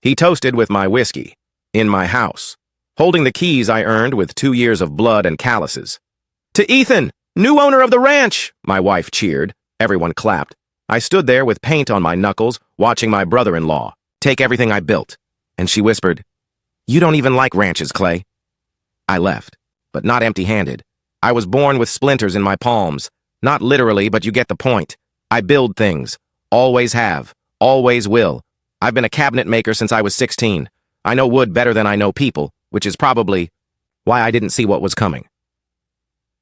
He toasted with my whiskey, in my house, holding the keys I earned with 2 years of blood and calluses. "To Ethan, new owner of the ranch!" my wife cheered. Everyone clapped. I stood there with paint on my knuckles, watching my brother-in-law take everything I built. And she whispered, "You don't even like ranches, Clay." I left, but not empty-handed. I was born with splinters in my palms. Not literally, but you get the point. I build things. Always have. Always will. I've been a cabinet maker since I was 16. I know wood better than I know people, which is probably why I didn't see what was coming.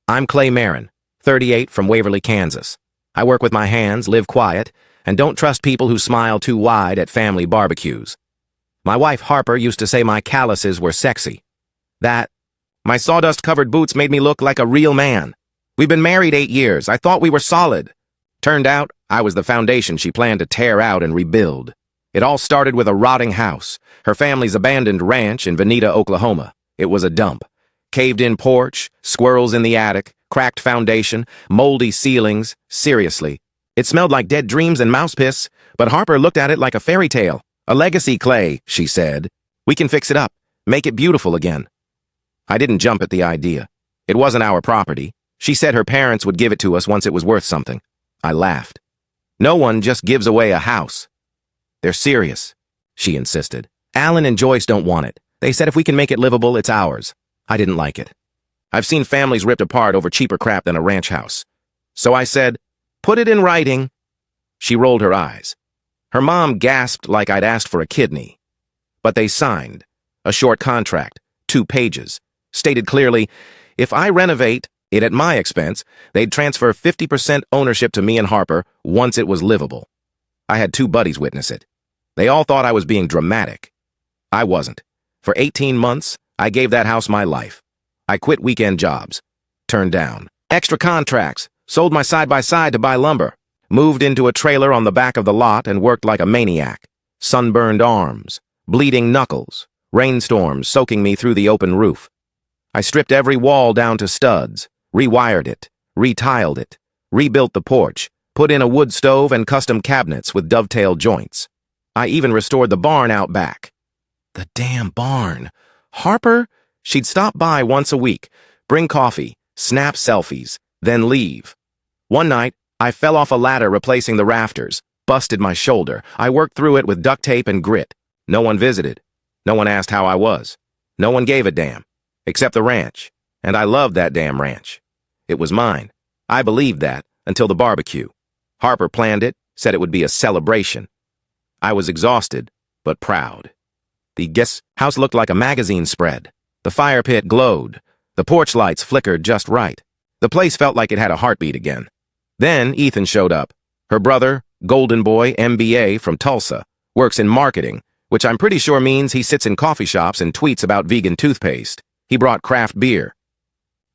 I'm Clay Marin, 38, from Waverly, Kansas. I work with my hands, live quiet, and don't trust people who smile too wide at family barbecues. My wife Harper used to say my calluses were sexy. My sawdust-covered boots made me look like a real man. We've been married 8 years. I thought we were solid. Turned out, I was the foundation she planned to tear out and rebuild. It all started with a rotting house, her family's abandoned ranch in Veneta, Oklahoma. It was a dump. Caved-in porch, squirrels in the attic, cracked foundation, moldy ceilings. Seriously. It smelled like dead dreams and mouse piss, but Harper looked at it like a fairy tale. "A legacy, Clay," she said. "We can fix it up, make it beautiful again." I didn't jump at the idea. It wasn't our property. She said her parents would give it to us once it was worth something. I laughed. No one just gives away a house. "They're serious," she insisted. "Alan and Joyce don't want it. They said if we can make it livable, it's ours." I didn't like it. I've seen families ripped apart over cheaper crap than a ranch house. So I said, "Put it in writing." She rolled her eyes. Her mom gasped like I'd asked for a kidney. But they signed. A short contract, 2 pages. Stated clearly, if I renovate it at my expense, they'd transfer 50% ownership to me and Harper once it was livable. I had 2 buddies witness it. They all thought I was being dramatic. I wasn't. For 18 months, I gave that house my life. I quit weekend jobs. Turned down extra contracts. Sold my side-by-side to buy lumber. Moved into a trailer on the back of the lot and worked like a maniac. Sunburned arms. Bleeding knuckles. Rainstorms soaking me through the open roof. I stripped every wall down to studs, rewired it, retiled it, rebuilt the porch, put in a wood stove and custom cabinets with dovetail joints. I even restored the barn out back. The damn barn. Harper? She'd stop by once a week, bring coffee, snap selfies, then leave. One night, I fell off a ladder replacing the rafters, busted my shoulder. I worked through it with duct tape and grit. No one visited. No one asked how I was. No one gave a damn. Except the ranch, and I loved that damn ranch. It was mine. I believed that until the barbecue. Harper planned it, said it would be a celebration. I was exhausted, but proud. The guest house looked like a magazine spread. The fire pit glowed. The porch lights flickered just right. The place felt like it had a heartbeat again. Then Ethan showed up. Her brother, Golden Boy, MBA from Tulsa, works in marketing, which I'm pretty sure means he sits in coffee shops and tweets about vegan toothpaste. He brought craft beer.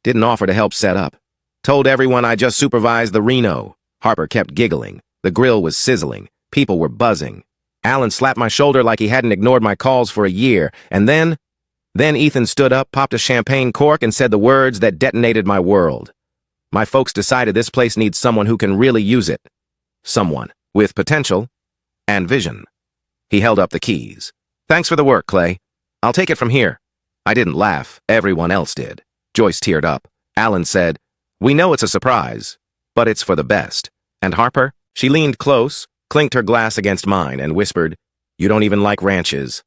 Didn't offer to help set up. Told everyone I just supervised the Reno. Harper kept giggling. The grill was sizzling. People were buzzing. Alan slapped my shoulder like he hadn't ignored my calls for a year. And then Ethan stood up, popped a champagne cork, and said the words that detonated my world. My folks decided this place needs someone who can really use it. Someone with potential and vision. He held up the keys. "Thanks for the work, Clay. I'll take it from here." I didn't laugh. Everyone else did. Joyce teared up. Alan said, "We know it's a surprise, but it's for the best." And Harper? She leaned close, clinked her glass against mine, and whispered, "You don't even like ranches."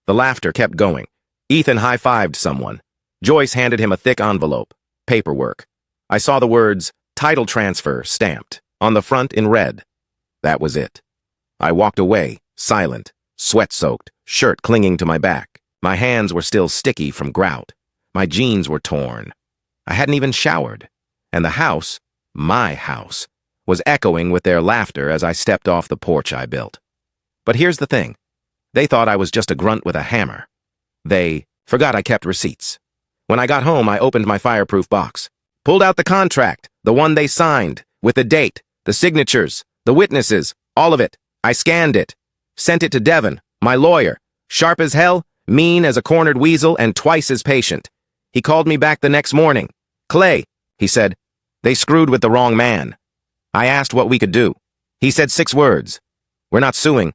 The laughter kept going. Ethan high-fived someone. Joyce handed him a thick envelope. Paperwork. I saw the words, "Title transfer," stamped, on the front in red. That was it. I walked away, silent, sweat-soaked, shirt clinging to my back. My hands were still sticky from grout. My jeans were torn. I hadn't even showered. And the house, my house, was echoing with their laughter as I stepped off the porch I built. But here's the thing. They thought I was just a grunt with a hammer. They forgot I kept receipts. When I got home, I opened my fireproof box. Pulled out the contract, the one they signed, with the date, the signatures, the witnesses, all of it. I scanned it. Sent it to Devin, my lawyer. Sharp as hell, mean as a cornered weasel, and twice as patient. He called me back the next morning. "Clay," he said, "they screwed with the wrong man." I asked what we could do. He said 6 words. "We're not suing.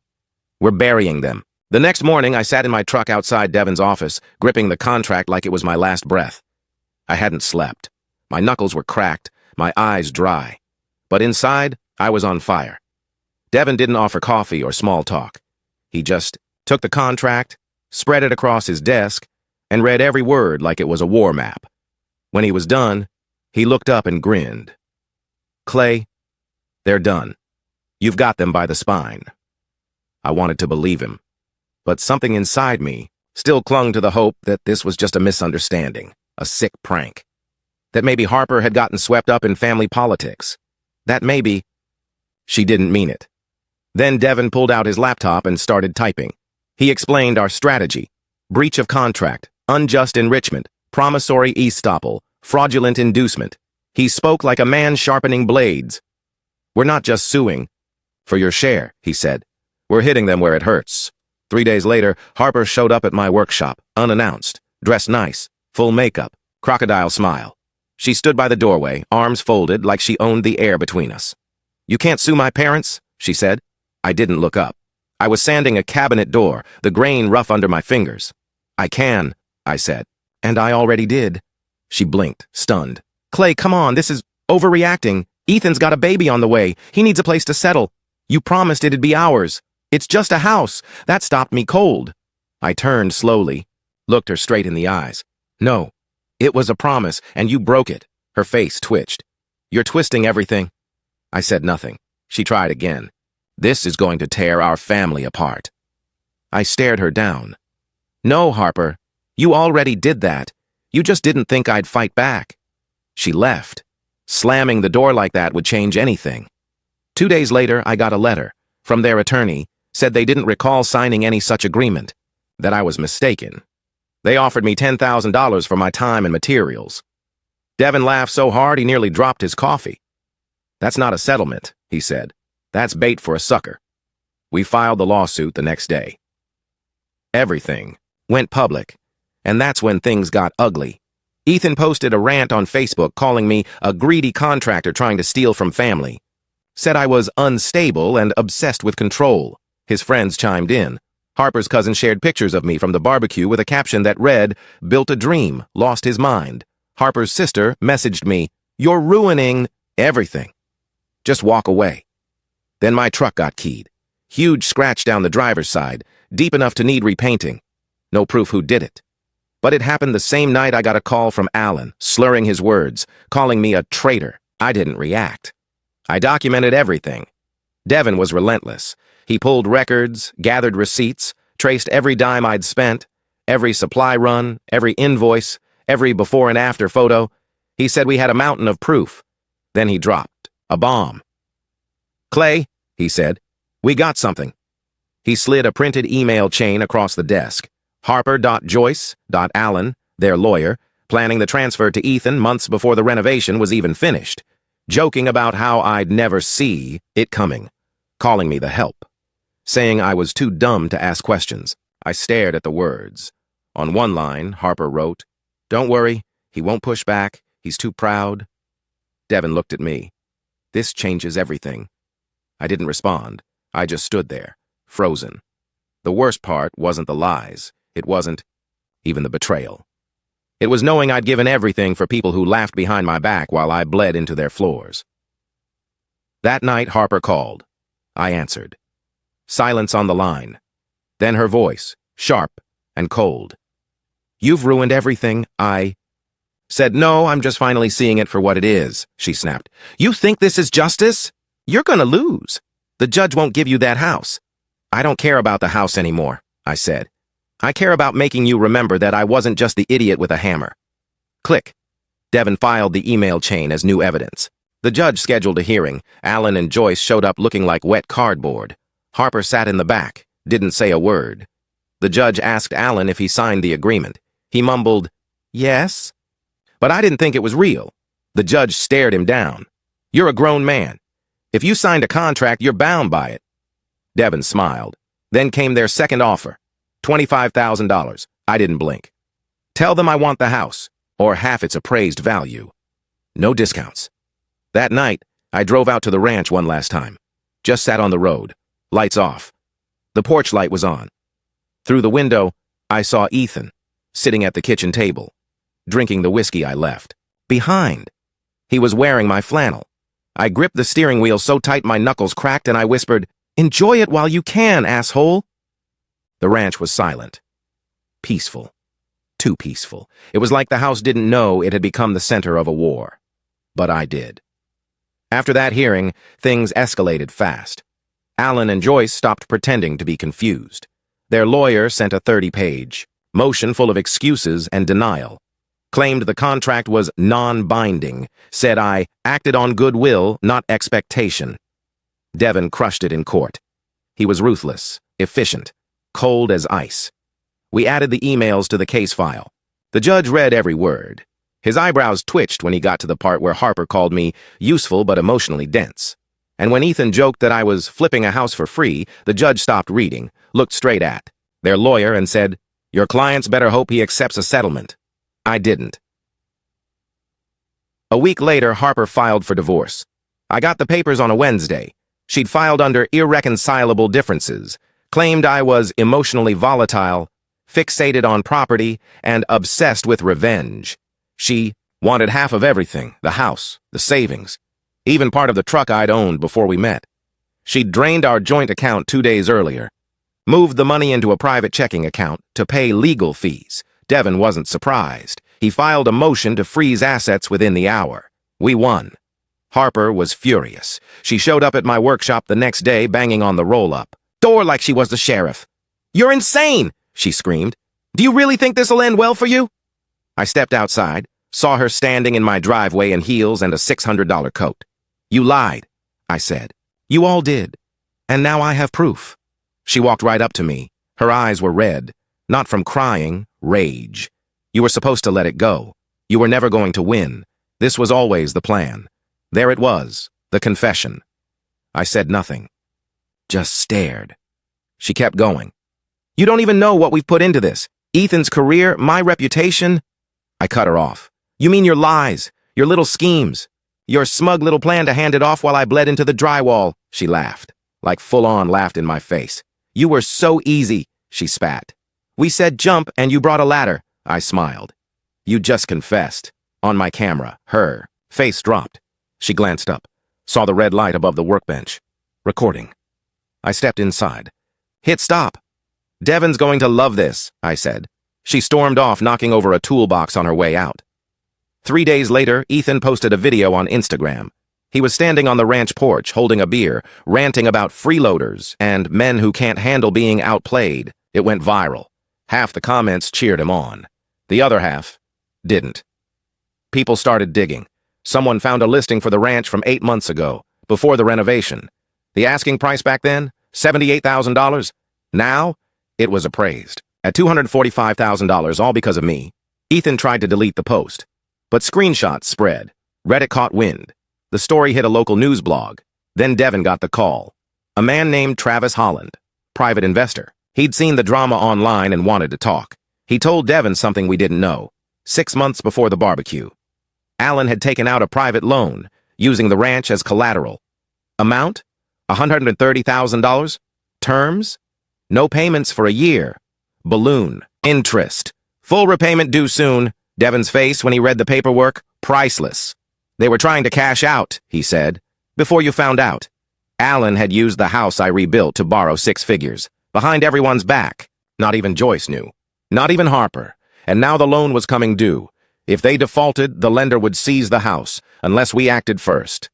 We're burying them." The next morning, I sat in my truck outside Devin's office, gripping the contract like it was my last breath. I hadn't slept. My knuckles were cracked, my eyes dry. But inside, I was on fire. Devin didn't offer coffee or small talk. He just took the contract, spread it across his desk, and read every word like it was a war map. When he was done, he looked up and grinned. "Clay, they're done. You've got them by the spine." I wanted to believe him, but something inside me still clung to the hope that this was just a misunderstanding, a sick prank. That maybe Harper had gotten swept up in family politics. That maybe she didn't mean it. Then Devin pulled out his laptop and started typing. He explained our strategy: breach of contract, unjust enrichment, promissory estoppel, fraudulent inducement. He spoke like a man sharpening blades. "We're not just suing for your share," he said. "We're hitting them where it hurts." 3 days later, Harper showed up at my workshop, unannounced, dressed nice, full makeup, crocodile smile. She stood by the doorway, arms folded like she owned the air between us. "You can't sue my parents?" she said. I didn't look up. I was sanding a cabinet door, the grain rough under my fingers. "I can," I said. "And I already did." She blinked, stunned. "Clay, come on, this is overreacting. Ethan's got a baby on the way. He needs a place to settle. You promised it'd be ours. It's just a house." That stopped me cold. I turned slowly, looked her straight in the eyes. "No, it was a promise, and you broke it." Her face twitched. "You're twisting everything." I said nothing. She tried again. "This is going to tear our family apart." I stared her down. "No, Harper, you already did that. You just didn't think I'd fight back." She left. Slamming the door like that would change anything. 2 days later, I got a letter from their attorney, said they didn't recall signing any such agreement, that I was mistaken. They offered me $10,000 for my time and materials. Devin laughed so hard he nearly dropped his coffee. "That's not a settlement," he said. "That's bait for a sucker." We filed the lawsuit the next day. Everything went public, and that's when things got ugly. Ethan posted a rant on Facebook calling me a greedy contractor trying to steal from family. Said I was unstable and obsessed with control. His friends chimed in. Harper's cousin shared pictures of me from the barbecue with a caption that read, "Built a dream, lost his mind." Harper's sister messaged me, "You're ruining everything. Just walk away." Then my truck got keyed. Huge scratch down the driver's side, deep enough to need repainting. No proof who did it. But it happened the same night I got a call from Alan, slurring his words, calling me a traitor. I didn't react. I documented everything. Devin was relentless. He pulled records, gathered receipts, traced every dime I'd spent, every supply run, every invoice, every before and after photo. He said we had a mountain of proof. Then he dropped a bomb. "Clay," he said, "we got something." He slid a printed email chain across the desk. Harper.Joyce.Allen, their lawyer, planning the transfer to Ethan months before the renovation was even finished, joking about how I'd never see it coming, calling me the help, saying I was too dumb to ask questions. I stared at the words. On one line, Harper wrote, "Don't worry, he won't push back, he's too proud." Devin looked at me. "This changes everything." I didn't respond. I just stood there, frozen. The worst part wasn't the lies. It wasn't even the betrayal. It was knowing I'd given everything for people who laughed behind my back while I bled into their floors. That night, Harper called. I answered. Silence on the line. Then her voice, sharp and cold. "You've ruined everything, I said. "No, I'm just finally seeing it for what it is," she snapped. "You think this is justice? You're gonna lose. The judge won't give you that house." "I don't care about the house anymore," I said. "I care about making you remember that I wasn't just the idiot with a hammer." Click. Devin filed the email chain as new evidence. The judge scheduled a hearing. Alan and Joyce showed up looking like wet cardboard. Harper sat in the back, didn't say a word. The judge asked Alan if he signed the agreement. He mumbled, "Yes." But I didn't think it was real. The judge stared him down. "You're a grown man. If you signed a contract, you're bound by it." Devin smiled. Then came their second offer. $25,000. I didn't blink. "Tell them I want the house, or half its appraised value. No discounts." That night, I drove out to the ranch one last time. Just sat on the road. Lights off. The porch light was on. Through the window, I saw Ethan, sitting at the kitchen table, drinking the whiskey I left behind. He was wearing my flannel. I gripped the steering wheel so tight my knuckles cracked and I whispered, "Enjoy it while you can, asshole." The ranch was silent. Peaceful. Too peaceful. It was like the house didn't know it had become the center of a war. But I did. After that hearing, things escalated fast. Alan and Joyce stopped pretending to be confused. Their lawyer sent a 30-page motion full of excuses and denial. Claimed the contract was non-binding, said I acted on goodwill, not expectation. Devin crushed it in court. He was ruthless, efficient, cold as ice. We added the emails to the case file. The judge read every word. His eyebrows twitched when he got to the part where Harper called me useful but emotionally dense. And when Ethan joked that I was flipping a house for free, the judge stopped reading, looked straight at their lawyer and said, "Your clients better hope he accepts a settlement." I didn't. A week later, Harper filed for divorce. I got the papers on a Wednesday. She'd filed under irreconcilable differences, claimed I was emotionally volatile, fixated on property, and obsessed with revenge. She wanted half of everything, the house, the savings, even part of the truck I'd owned before we met. She'd drained our joint account 2 days earlier, moved the money into a private checking account to pay legal fees. Devin wasn't surprised. He filed a motion to freeze assets within the hour. We won. Harper was furious. She showed up at my workshop the next day banging on the roll-up door like she was the sheriff. "You're insane!" she screamed. "Do you really think this'll end well for you?" I stepped outside, saw her standing in my driveway in heels and a $600 coat. "You lied," I said. "You all did. And now I have proof." She walked right up to me. Her eyes were red, not from crying, rage. "You were supposed to let it go. You were never going to win. This was always the plan." There it was, the confession. I said nothing, just stared. She kept going. "You don't even know what we've put into this. Ethan's career, my reputation." I cut her off. "You mean your lies, your little schemes, your smug little plan to hand it off while I bled into the drywall." She laughed, like full-on laughed in my face. "You were so easy," she spat. "We said jump and you brought a ladder." I smiled. "You just confessed." On my camera, her face dropped. She glanced up, saw the red light above the workbench. Recording. I stepped inside. "Hit stop." "Devin's going to love this," I said. She stormed off, knocking over a toolbox on her way out. 3 days later, Ethan posted a video on Instagram. He was standing on the ranch porch, holding a beer, ranting about freeloaders and men who can't handle being outplayed. It went viral. Half the comments cheered him on. The other half didn't. People started digging. Someone found a listing for the ranch from 8 months ago, before the renovation. The asking price back then, $78,000. Now, it was appraised at $245,000, all because of me. Ethan tried to delete the post, but screenshots spread. Reddit caught wind. The story hit a local news blog. Then Devin got the call. A man named Travis Holland, private investor. He'd seen the drama online and wanted to talk. He told Devin something we didn't know. 6 months before the barbecue, Alan had taken out a private loan, using the ranch as collateral. Amount? $130,000. Terms? No payments for a year. Balloon. Interest. Full repayment due soon. Devin's face when he read the paperwork, priceless. "They were trying to cash out," he said, "before you found out. Alan had used the house I rebuilt to borrow 6 figures, behind everyone's back. Not even Joyce knew. Not even Harper. And now the loan was coming due. If they defaulted, the lender would seize the house, unless we acted first.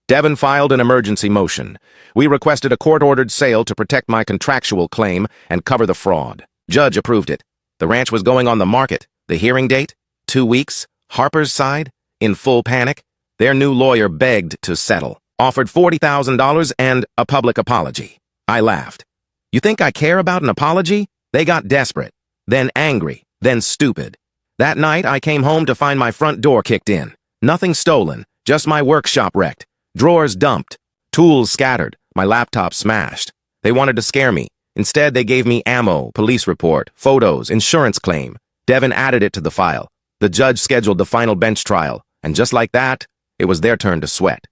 Devin filed an emergency motion. We requested a court-ordered sale to protect my contractual claim and cover the fraud. Judge approved it. The ranch was going on the market. The hearing date? 2 weeks. Harper's side? In full panic. Their new lawyer begged to settle. Offered $40,000 and a public apology. I laughed. You think I care about an apology? They got desperate. Then angry. Then stupid. That night, I came home to find my front door kicked in. Nothing stolen. Just my workshop wrecked. Drawers dumped. Tools scattered. My laptop smashed. They wanted to scare me. Instead, they gave me ammo, police report, photos, insurance claim. Devin added it to the file. The judge scheduled the final bench trial, and just like that, it was their turn to sweat.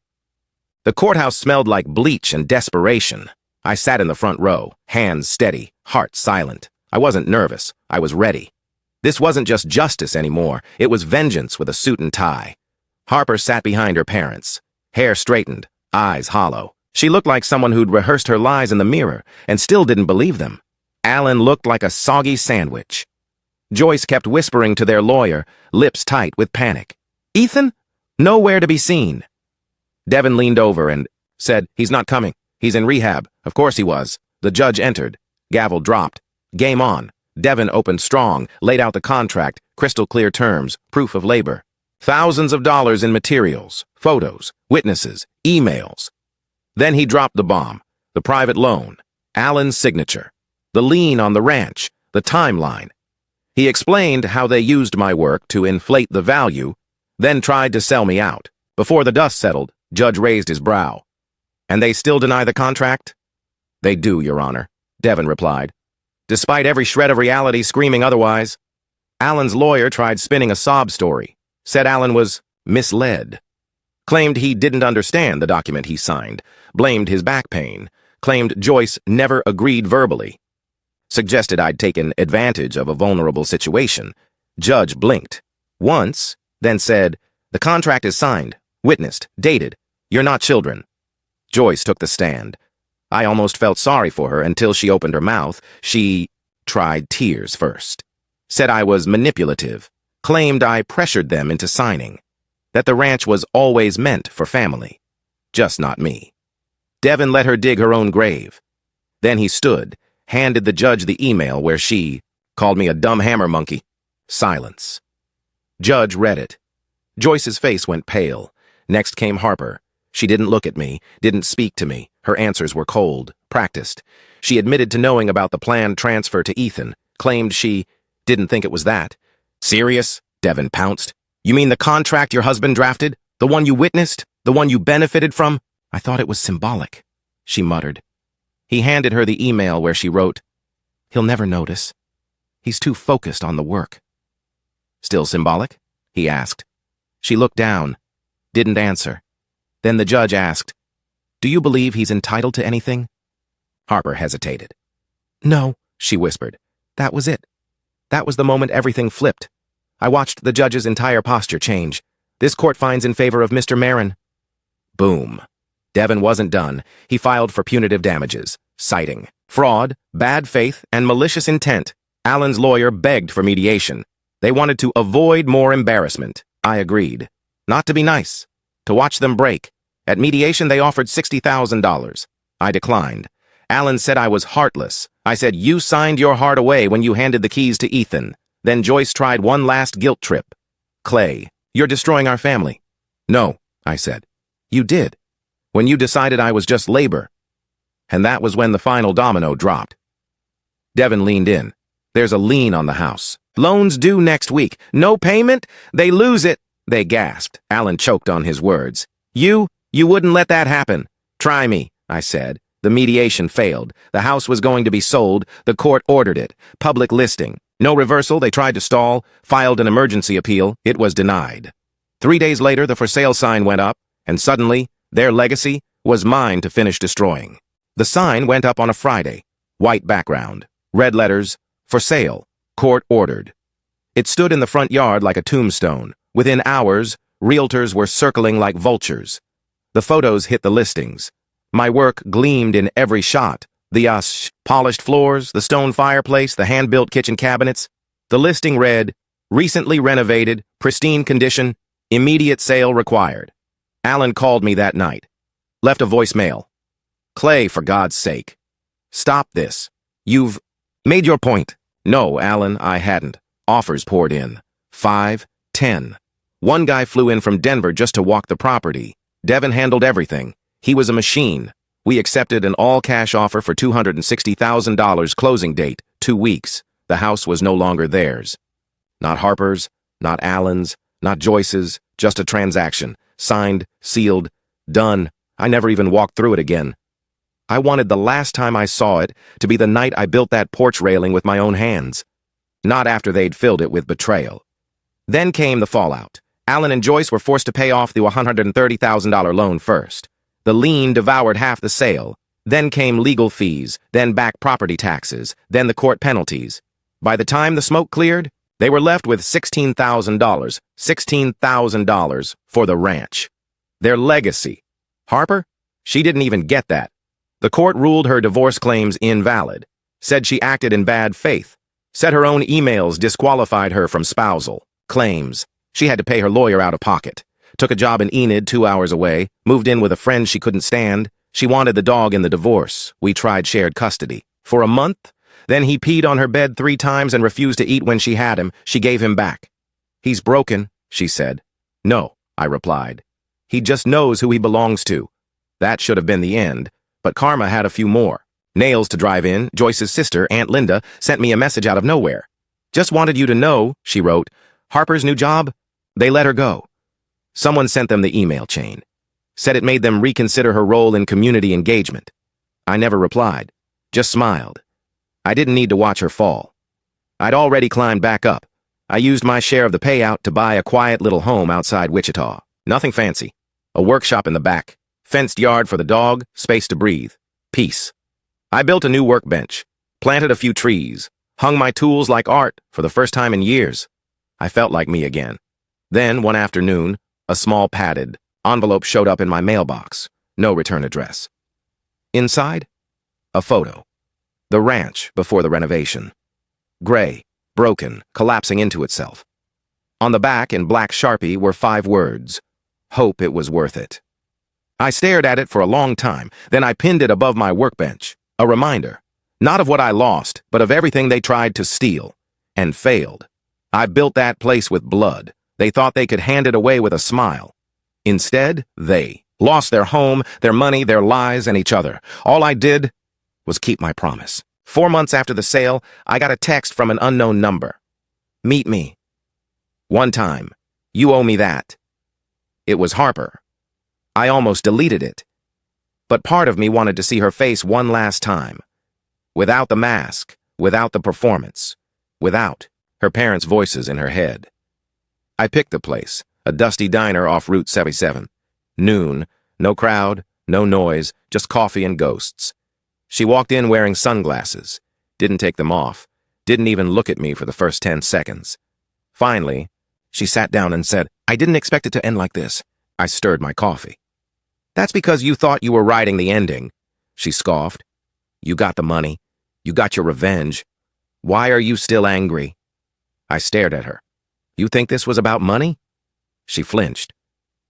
The courthouse smelled like bleach and desperation. I sat in the front row, hands steady, heart silent. I wasn't nervous. I was ready. This wasn't just justice anymore. It was vengeance with a suit and tie. Harper sat behind her parents, hair straightened, eyes hollow. She looked like someone who'd rehearsed her lies in the mirror and still didn't believe them. Alan looked like a soggy sandwich. Joyce kept whispering to their lawyer, lips tight with panic. "Ethan? Nowhere to be seen." Devin leaned over and said, "He's not coming. He's in rehab." Of course he was. The judge entered. Gavel dropped. Game on. Devin opened strong, laid out the contract, crystal clear terms, proof of labor. Thousands of dollars in materials, photos, witnesses, emails. Then he dropped the bomb, the private loan, Alan's signature, the lien on the ranch, the timeline. He explained how they used my work to inflate the value, then tried to sell me out. Before the dust settled, Judge raised his brow. "And they still deny the contract?" "They do, Your Honor," Devin replied, despite every shred of reality screaming otherwise. Alan's lawyer tried spinning a sob story, said Alan was misled, claimed he didn't understand the document he signed, blamed his back pain, claimed Joyce never agreed verbally, suggested I'd taken advantage of a vulnerable situation. Judge blinked once, then said, "The contract is signed, witnessed, dated. You're not children." Joyce took the stand. I almost felt sorry for her until she opened her mouth. She tried tears first, said I was manipulative, claimed I pressured them into signing, that the ranch was always meant for family, just not me. Devin let her dig her own grave. Then he stood, handed the judge the email where she called me a dumb hammer monkey. Silence. Judge read it. Joyce's face went pale. Next came Harper. She didn't look at me, didn't speak to me. Her answers were cold, practiced. She admitted to knowing about the planned transfer to Ethan, claimed she didn't think it was that. "Serious?" Devin pounced. "You mean the contract your husband drafted? The one you witnessed? The one you benefited from?" "I thought it was symbolic," she muttered. He handed her the email where she wrote, "He'll never notice. He's too focused on the work." "Still symbolic?" he asked. She looked down, didn't answer. Then the judge asked, "Do you believe he's entitled to anything?" Harper hesitated. "No," she whispered. That was it. That was the moment everything flipped. I watched the judge's entire posture change. "This court finds in favor of Mr. Marin." Boom. Devin wasn't done. He filed for punitive damages, citing fraud, bad faith, and malicious intent. Alan's lawyer begged for mediation. They wanted to avoid more embarrassment. I agreed. Not to be nice. To watch them break. At mediation, they offered $60,000. I declined. Alan said I was heartless. I said, "You signed your heart away when you handed the keys to Ethan." Then Joyce tried one last guilt trip. "Clay, you're destroying our family." "No," I said. "You did. When you decided I was just labor." And that was when the final domino dropped. Devin leaned in. "There's a lien on the house. Loans due next week. No payment? They lose it." They gasped. Alan choked on his words. You wouldn't let that happen." "Try me," I said. The mediation failed. The house was going to be sold. The court ordered it. Public listing. No reversal. They tried to stall. Filed an emergency appeal. It was denied. 3 days later, the for sale sign went up, and suddenly, their legacy was mine to finish destroying. The sign went up on a Friday. White background. Red letters. For sale. Court ordered. It stood in the front yard like a tombstone. Within hours, realtors were circling like vultures. The photos hit the listings. My work gleamed in every shot. The polished floors, the stone fireplace, the hand-built kitchen cabinets. The listing read, "Recently renovated, pristine condition, immediate sale required." Alan called me that night. Left a voicemail. "Clay, for God's sake. Stop this. You've made your point." "No, Alan, I hadn't." Offers poured in. 5, 10. One guy flew in from Denver just to walk the property. Devin handled everything. He was a machine. We accepted an all-cash offer for $260,000 closing date, 2 weeks. The house was no longer theirs. Not Harper's, not Alan's, not Joyce's, just a transaction. Signed, sealed, done. I never even walked through it again. I wanted the last time I saw it to be the night I built that porch railing with my own hands. Not after they'd filled it with betrayal. Then came the fallout. Alan and Joyce were forced to pay off the $130,000 loan first. The lien devoured half the sale. Then came legal fees, then back property taxes, then the court penalties. By the time the smoke cleared, they were left with $16,000 for the ranch. Their legacy. Harper? She didn't even get that. The court ruled her divorce claims invalid, said she acted in bad faith, said her own emails disqualified her from spousal claims. She had to pay her lawyer out of pocket. Took a job in Enid 2 hours away, moved in with a friend she couldn't stand. She wanted the dog in the divorce. We tried shared custody. For a month, then he peed on her bed 3 times and refused to eat when she had him. She gave him back. He's broken, she said. No, I replied. He just knows who he belongs to. That should have been the end, but karma had a few more. Nails to drive in, Joyce's sister, Aunt Linda, sent me a message out of nowhere. Just wanted you to know, she wrote, Harper's new job? They let her go. Someone sent them the email chain. Said it made them reconsider her role in community engagement. I never replied, just smiled. I didn't need to watch her fall. I'd already climbed back up. I used my share of the payout to buy a quiet little home outside Wichita. Nothing fancy. A workshop in the back. Fenced yard for the dog, space to breathe. Peace. I built a new workbench, planted a few trees, hung my tools like art for the first time in years. I felt like me again. Then, one afternoon, a small padded envelope showed up in my mailbox. No return address. Inside, a photo. The ranch before the renovation. Gray, broken, collapsing into itself. On the back, in black Sharpie, were 5 words. Hope it was worth it. I stared at it for a long time, then I pinned it above my workbench. A reminder, not of what I lost, but of everything they tried to steal, and failed. I built that place with blood. They thought they could hand it away with a smile. Instead, they lost their home, their money, their lives, and each other. All I did was keep my promise. 4 months after the sale, I got a text from an unknown number. Meet me. One time. You owe me that. It was Harper. I almost deleted it. But part of me wanted to see her face one last time. Without the mask, without the performance, without her parents' voices in her head. I picked the place, a dusty diner off Route 77. Noon, no crowd, no noise, just coffee and ghosts. She walked in wearing sunglasses, didn't take them off, didn't even look at me for the first 10 seconds. Finally, she sat down and said, I didn't expect it to end like this. I stirred my coffee. That's because you thought you were writing the ending, she scoffed. You got the money. You got your revenge. Why are you still angry? I stared at her. You think this was about money? She flinched.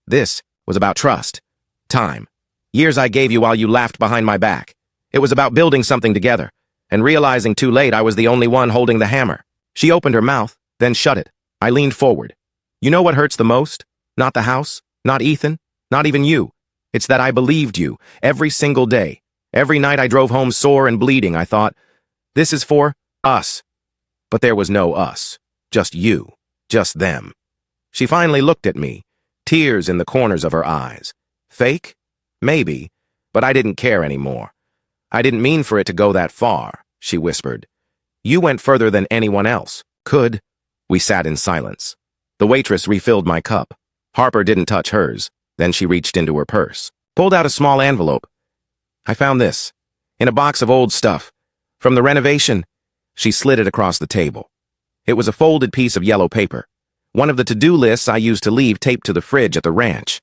This was about trust. Time. Years I gave you while you laughed behind my back. It was about building something together, and realizing too late I was the only one holding the hammer. She opened her mouth, then shut it. I leaned forward. You know what hurts the most? Not the house, not Ethan, not even you. It's that I believed you, every single day. Every night I drove home sore and bleeding, I thought, this is for us. But there was no us. Just you. Just them. She finally looked at me, tears in the corners of her eyes. Fake? Maybe, but I didn't care anymore. I didn't mean for it to go that far, she whispered. You went further than anyone else. Could. We sat in silence. The waitress refilled my cup. Harper didn't touch hers. Then she reached into her purse, pulled out a small envelope. I found this, in a box of old stuff. From the renovation. She slid it across the table. It was a folded piece of yellow paper. One of the to-do lists I used to leave taped to the fridge at the ranch.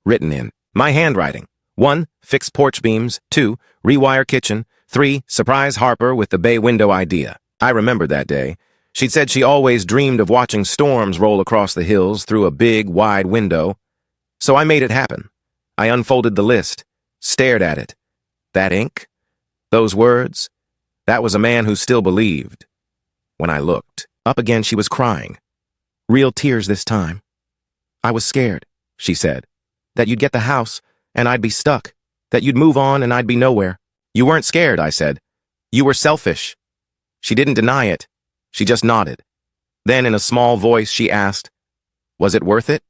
Written in my handwriting. 1. Fix porch beams. 2. Rewire kitchen. 3. Surprise Harper with the bay window idea. I remembered that day. She'd said she always dreamed of watching storms roll across the hills through a big, wide window. So I made it happen. I unfolded the list, stared at it. That ink? Those words? That was a man who still believed. When I looked, up again she was crying. Real tears this time. I was scared, she said. That you'd get the house, and I'd be stuck. That you'd move on, and I'd be nowhere. You weren't scared, I said. You were selfish. She didn't deny it. She just nodded. Then, in a small voice, she asked, was it worth it?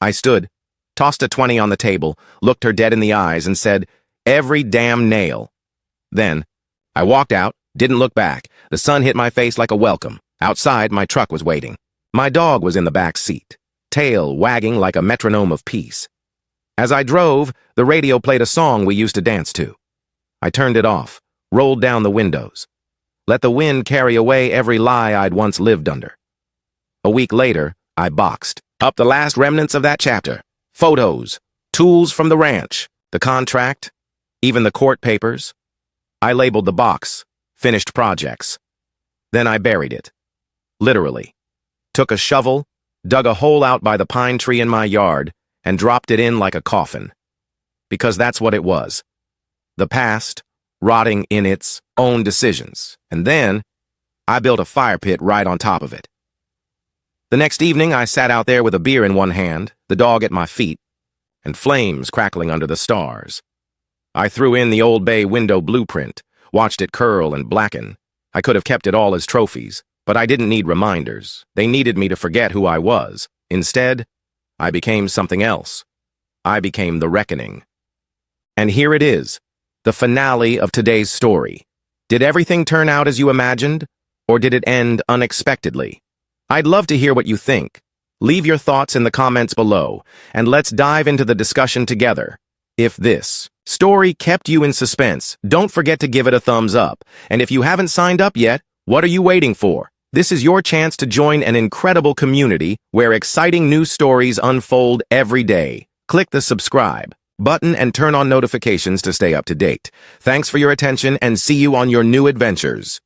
I stood, tossed a 20 on the table, looked her dead in the eyes, and said, every damn nail. Then, I walked out, didn't look back. The sun hit my face like a welcome. Outside, my truck was waiting. My dog was in the back seat, tail wagging like a metronome of peace. As I drove, the radio played a song we used to dance to. I turned it off, rolled down the windows. Let the wind carry away every lie I'd once lived under. A week later, I boxed up the last remnants of that chapter. Photos, tools from the ranch, the contract, even the court papers. I labeled the box, finished projects. Then I buried it. Literally. Took a shovel, dug a hole out by the pine tree in my yard, and dropped it in like a coffin. Because that's what it was. The past, rotting in its own decisions. And then, I built a fire pit right on top of it. The next evening, I sat out there with a beer in one hand, the dog at my feet, and flames crackling under the stars. I threw in the old bay window blueprint, watched it curl and blacken. I could have kept it all as trophies, but I didn't need reminders. They needed me to forget who I was. Instead, I became something else. I became the reckoning. And here it is, the finale of today's story. Did everything turn out as you imagined, or did it end unexpectedly? I'd love to hear what you think. Leave your thoughts in the comments below, and let's dive into the discussion together. If this story kept you in suspense, don't forget to give it a thumbs up. And if you haven't signed up yet, what are you waiting for? This is your chance to join an incredible community where exciting new stories unfold every day. Click the subscribe button and turn on notifications to stay up to date. Thanks for your attention and see you on your new adventures.